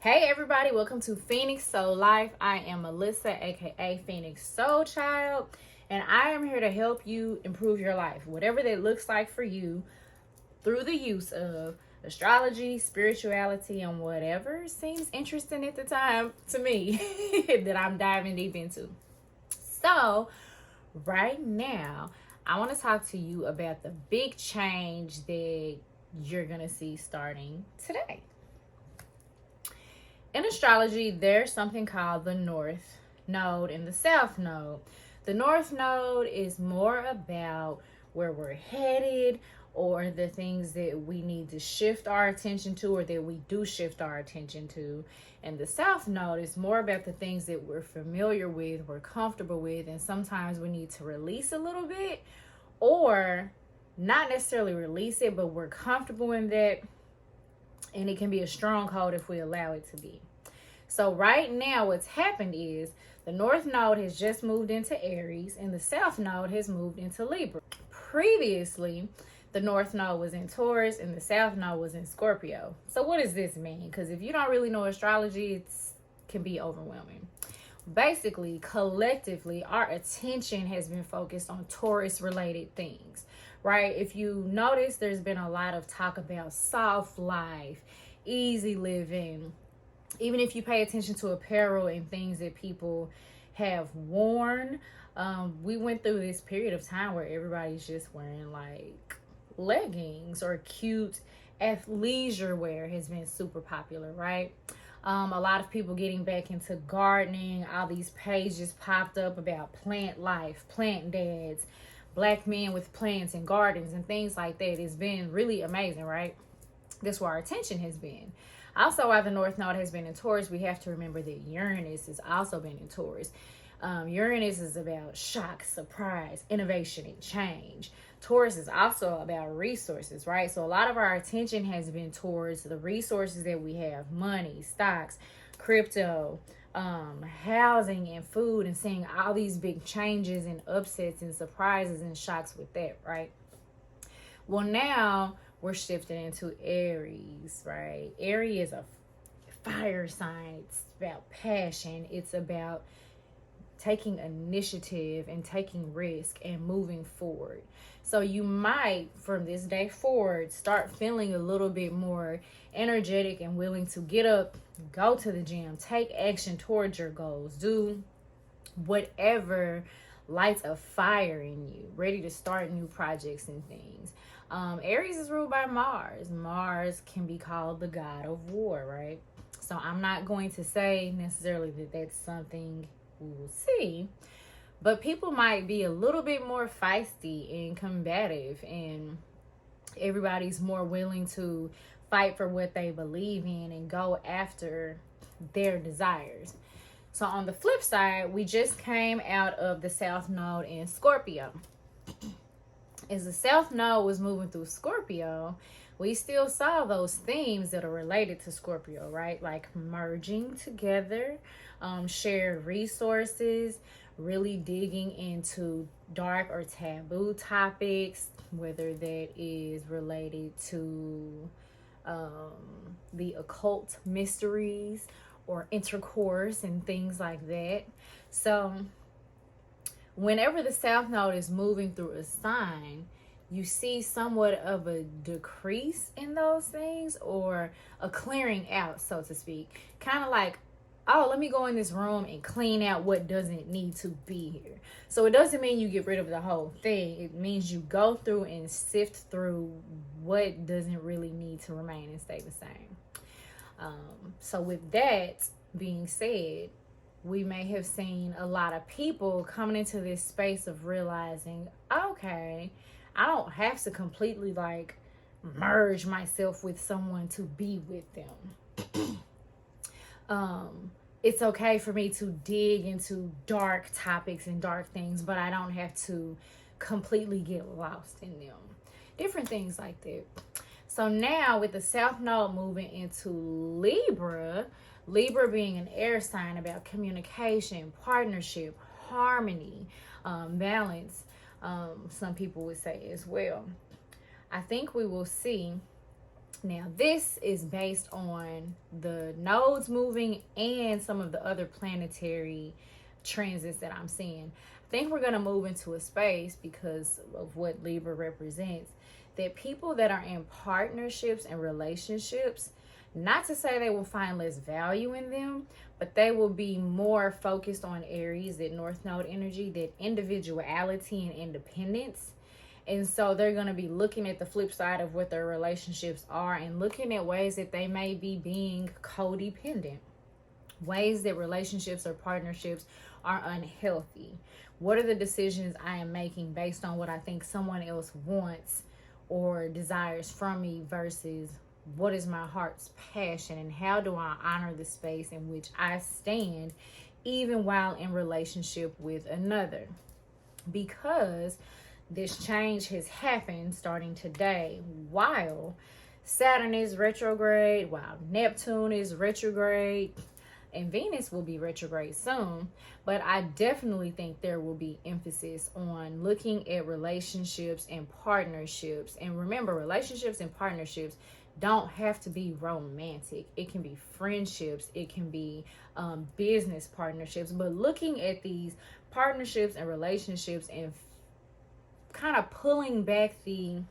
Hey everybody, welcome to Phoenix Soul Life. I am Melissa, aka Phoenix Soul Child, and I am here to help you improve your life, whatever that looks like for you, through the use of astrology, spirituality, and whatever seems interesting at the time to me that I'm diving deep into. So, right now, I want to talk to you about the big change that you're going to see starting today. In astrology, there's something called the North Node and the South Node. The North Node is more about where we're headed or the things that we need to shift our attention to or that we do shift our attention to. And the South Node is more about the things that we're familiar with, we're comfortable with, and sometimes we need to release a little bit or not necessarily release it, but we're comfortable in that. And it can be a stronghold if we allow it to be. So right now what's happened is the North Node has just moved into Aries and the South Node has moved into Libra. Previously, the North Node was in Taurus and the South Node was in Scorpio. So what does this mean? Because if you don't really know astrology, it can be overwhelming. Basically, collectively, our attention has been focused on Taurus related things, right? If you notice, there's been a lot of talk about soft life, easy living. Even if you pay attention to apparel and things that people have worn, we went through this period of time where everybody's just wearing like leggings or cute athleisure wear has been super popular, right? A lot of people getting back into gardening. All these pages popped up about plant life, plant dads, black men with plants and gardens and things like that. It's been really amazing, right? That's where our attention has been. Also, while the North Node has been in Taurus, we have to remember that Uranus has also been in Taurus. Uranus is about shock, surprise, innovation, and change. Taurus is also about resources, right? So a lot of our attention has been towards the resources that we have: money, stocks, crypto, housing, and food, and seeing all these big changes and upsets and surprises and shocks with that, right? Well, now we're shifting into Aries, right? Aries is a fire sign. It's about passion. It's about taking initiative and taking risk and moving forward. So you might, from this day forward, start feeling a little bit more energetic and willing to get up, go to the gym, take action towards your goals, do whatever lights a fire in you, ready to start new projects and things. Aries is ruled by Mars. Mars can be called the god of war, right? So I'm not going to say necessarily that that's something we will see, but people might be a little bit more feisty and combative, and everybody's more willing to fight for what they believe in and go after their desires. So on the flip side, we just came out of the South Node in Scorpio. As the South Node was moving through Scorpio, we still saw those themes that are related to Scorpio, right? Like merging together, shared resources, really digging into dark or taboo topics, whether that is related to the occult mysteries or intercourse and things like that. So whenever the South Node is moving through a sign, you see somewhat of a decrease in those things or a clearing out, so to speak. Kind of like, oh, let me go in this room and clean out what doesn't need to be here. So it doesn't mean you get rid of the whole thing. It means you go through and sift through what doesn't really need to remain and stay the same. So with that being said, we may have seen a lot of people coming into this space of realizing, okay, I don't have to completely like merge myself with someone to be with them. It's okay for me to dig into dark topics and dark things, but I don't have to completely get lost in them. Different things like that. So now with the South Node moving into Libra, Libra being an air sign about communication, partnership, harmony, balance, some people would say as well. I think we will see Now, this is based on the nodes moving and some of the other planetary transits that I'm seeing. I think we're going to move into a space because of what Libra represents, that people that are in partnerships and relationships, not to say they will find less value in them, but they will be more focused on Aries, that North Node energy, that individuality and independence. And so they're going to be looking at the flip side of what their relationships are and looking at ways that they may be being codependent, ways that relationships or partnerships are unhealthy. What are the decisions I am making based on what I think someone else wants or desires from me versus what is my heart's passion, and how do I honor the space in which I stand even while in relationship with another? Because this change has happened starting today while Saturn is retrograde, while Neptune is retrograde, and Venus will be retrograde soon. But I definitely think there will be emphasis on looking at relationships and partnerships. And remember, relationships and partnerships don't have to be romantic. It can be friendships, it can be business partnerships, but looking at these partnerships and relationships and kind of pulling back the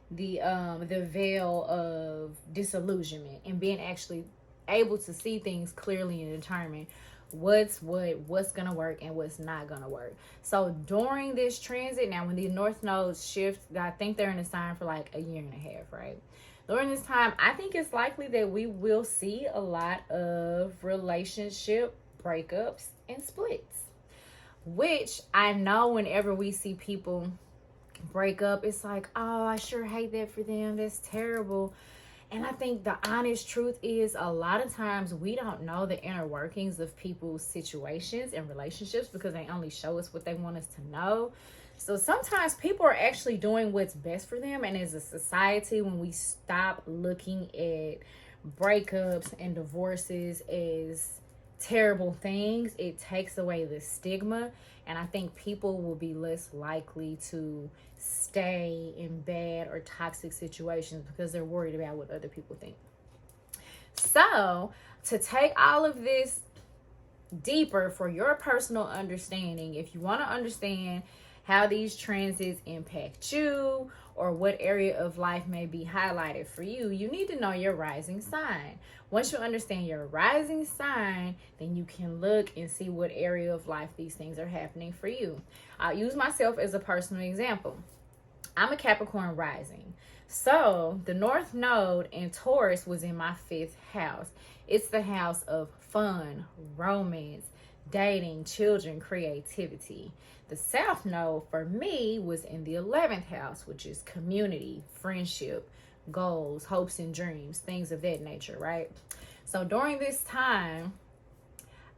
veil of disillusionment and being actually able to see things clearly and determine what's gonna work and what's not gonna work. So during this transit, now when the North nodes shift, I think they're in a sign for like a year and a half, right? During this time, I think it's likely that we will see a lot of relationship breakups and splits. Which I know whenever we see people break up, it's like, oh, I sure hate that for them. That's terrible. And I think the honest truth is a lot of times we don't know the inner workings of people's situations and relationships because they only show us what they want us to know. So sometimes people are actually doing what's best for them. And as a society, when we stop looking at breakups and divorces as terrible things, it takes away the stigma, and I think people will be less likely to stay in bad or toxic situations because they're worried about what other people think. So to take all of this deeper for your personal understanding, if you want to understand how these transits impact you or what area of life may be highlighted for you, you need to know your rising sign. Once you understand your rising sign, then you can look and see what area of life these things are happening for you. I'll use myself as a personal example. I'm a Capricorn rising. So the North Node in Taurus was in my 5th house. It's the house of fun, romance, dating, children, creativity. The South Node for me was in the 11th house, which is community, friendship, goals, hopes and dreams, things of that nature, right? So during this time,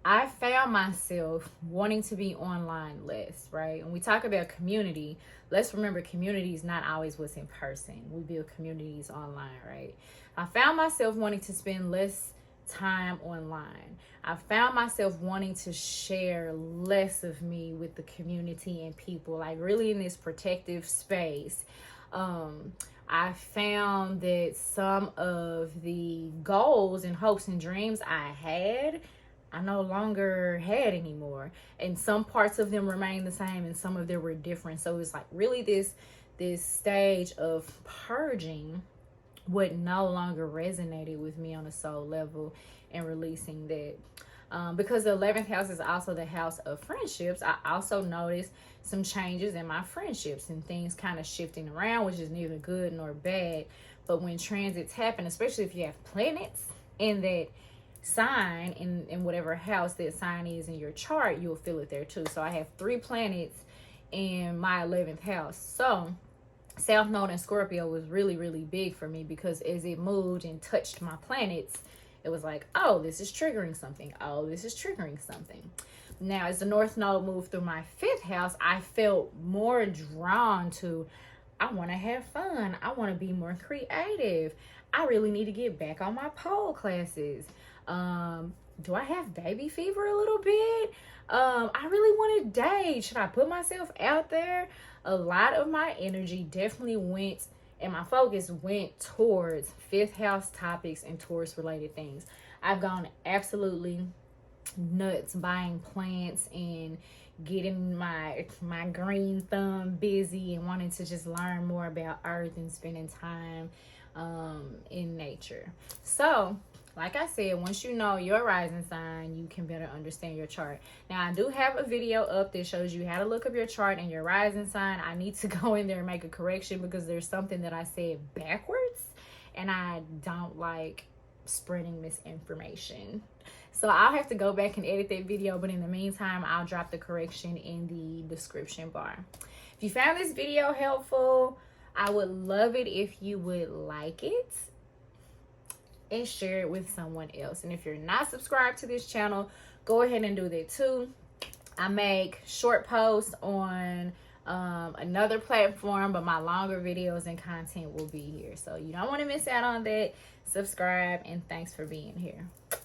I found myself wanting to be online less, right? When we talk about community, let's remember community is not always what's in person. We build communities online, right? I found myself wanting to spend less time online. I found myself wanting to share less of me with the community and people, like really in this protective space. I found that some of the goals and hopes and dreams I had, I no longer had anymore. And some parts of them remained the same and some of them were different. So it's like really this stage of purging what no longer resonated with me on a soul level and releasing that. Because the 11th house is also the house of friendships, I also noticed some changes in my friendships and things kind of shifting around, which is neither good nor bad. But when transits happen, especially if you have planets in that sign, in whatever house that sign is in your chart, you'll feel it there too. So I have 3 planets in my 11th house. So South Node and Scorpio was really, really big for me because as it moved and touched my planets, it was like, oh, this is triggering something. Oh, this is triggering something. Now, as the North Node moved through my 5th house, I felt more drawn to, I want to have fun. I want to be more creative. I really need to get back on my pole classes. Do I have baby fever a little bit? I really want to date. Should I put myself out there? A lot of my energy definitely went and my focus went towards 5th house topics and Taurus related things. I've gone absolutely nuts buying plants and getting my green thumb busy and wanting to just learn more about earth and spending time in nature. So like I said, once you know your rising sign, you can better understand your chart. Now, I do have a video up that shows you how to look up your chart and your rising sign. I need to go in there and make a correction because there's something that I said backwards, and I don't like spreading misinformation. So I'll have to go back and edit that video, but in the meantime, I'll drop the correction in the description bar. If you found this video helpful, I would love it if you would like it and share it with someone else. And if you're not subscribed to this channel, go ahead and do that too. I make short posts on another platform, but my longer videos and content will be here. So you don't want to miss out on that. Subscribe, and thanks for being here.